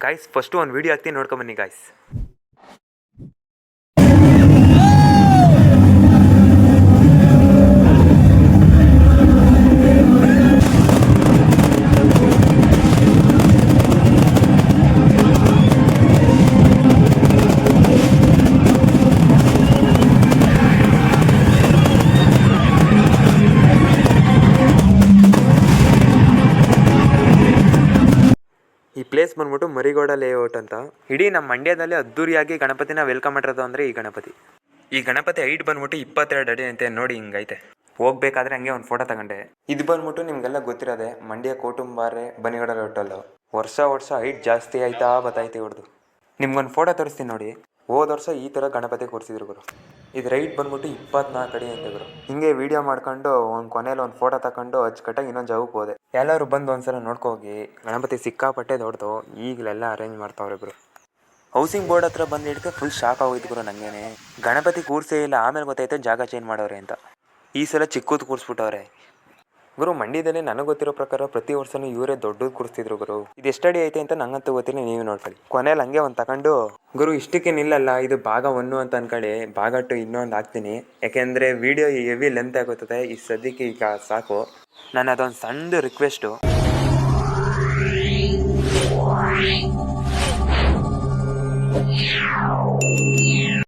Guys first ಒಂದು video ಹಾಕ್ತೀನಿ ನೋಡ್ಕೊಂಬನ್ನಿ guys. ಈ ಪ್ಲೇಸ್ ಬಂದ್ಬಿಟ್ಟು ಮರಿಗೌಡ ಲೇಔಟ್ ಅಂತ. ಇಡೀ ನಮ್ಮ ಮಂಡ್ಯದಲ್ಲಿ ಅದ್ದೂರಿಯಾಗಿ ಗಣಪತಿನ ವೆಲ್ಕಮ್ ಮಾಡಿರೋದು ಅಂದರೆ ಈ ಗಣಪತಿ ಹೈಟ್ ಬಂದ್ಬಿಟ್ಟು 22 ಅಡಿ ಅಂತೆ. ನೋಡಿ ಹಿಂಗೈತೆ. ಹೋಗ್ಬೇಕಾದ್ರೆ ಹಂಗೆ ಒಂದು ಫೋಟೋ ತಗೊಂಡೆ. ಇದು ಬಂದ್ಬಿಟ್ಟು ನಿಮಗೆಲ್ಲ ಗೊತ್ತಿರೋದೆ ಮಂಡ್ಯ ಕೋಟುಂಬಾರೆ ಬನಿಗೌಡ ಲೇಔಟಲ್ಲು. ವರ್ಷ ಹೈಟ್ ಜಾಸ್ತಿ ಆಯ್ತಾ ಬತ್ತಾಯ್ತು ಇವ್ರದ್ದು. ನಿಮ್ಗೊಂದು ಫೋಟೋ ತೋರಿಸ್ತೀನಿ ನೋಡಿ. ಹೋದ ವರ್ಷ ಈ ಥರ ಗಣಪತಿ ಕೂರಿಸಿದ್ರು ಗುರು. ಇದು ರೈಟ್ ಬಂದ್ಬಿಟ್ಟು 24 ಅಡಿ ಅಂತ ಗುರು. ಹಿಂಗೆ ವೀಡಿಯೋ ಮಾಡ್ಕೊಂಡು ಒಂದು ಕೊನೆಯಲ್ಲಿ ಒಂದು ಫೋಟೋ ತಗೊಂಡು ಅಚ್ಚುಕಟ್ಟಾಗಿ ಇನ್ನೊಂದು ಜಾಗಕ್ಕೆ ಹೋದೆ. ಎಲ್ಲರೂ ಬಂದು ಒಂದ್ಸಲ ನೋಡ್ಕೋಗಿ. ಗಣಪತಿ ಸಿಕ್ಕಾಪಟ್ಟೆ ದೊಡ್ಡದು. ಈಗಲೆಲ್ಲ ಅರೇಂಜ್ ಮಾಡ್ತಾವ್ರೆ ಗುರು. ಹೌಸಿಂಗ್ ಬೋರ್ಡ್ ಹತ್ರ ಬಂದು ಹಿಡ್ಕೆ ಫುಲ್ ಶಾಕ್ ಆಗೋಯ್ತು ಗುರು ನನಗೇನೆ. ಗಣಪತಿ ಕೂರ್ಸೇ ಇಲ್ಲ, ಆಮೇಲೆ ಗೊತ್ತಾಯ್ತು ಜಾಗ ಚೇಂಜ್ ಮಾಡೋರೆ ಅಂತ. ಈ ಸಲ ಚಿಕ್ಕದು ಕೂರಿಸ್ಬಿಟ್ಟವ್ರೆ ಗುರು. ಮಂಡ್ಯದಲ್ಲಿ ನನಗೆ ಗೊತ್ತಿರೋ ಪ್ರಕಾರ ಪ್ರತಿ ವರ್ಷನೂ ಇವರೇ ದೊಡ್ಡದು ಕೂರಿಸ್ತಿದ್ರು ಗುರು. ಇದು ಎಷ್ಟು ಅಡಿ ಐತೆ ಅಂತ ನಂಗಂತೂ ಗೊತ್ತಿಲ್ಲ, ನೀವು ನೋಡ್ಕೊಳ್ಳಿ. ಕೊನೆಯಲ್ಲಿ ಹಂಗೆ ಒಂದು ತಗೊಂಡು ಗುರು ಇಷ್ಟಕ್ಕೆ ನಿಲ್ಲಲ್ಲ, ಇದು ಭಾಗ 1 ಅಂತ ಅನ್ಕೊಳ್ಳಿ. ಭಾಗ 2 ಇನ್ನೊಂದು ಹಾಕ್ತೀನಿ, ಯಾಕೆಂದರೆ ವಿಡಿಯೋ ಹೆವಿ ಲೆಂತ್ ಆಗುತ್ತದೆ. ಈ ಸದ್ಯಕ್ಕೆ ಈಗ ಸಾಕು. ನಾನು ಅದೊಂದು ಸಣ್ಣ ರಿಕ್ವೆಸ್ಟು.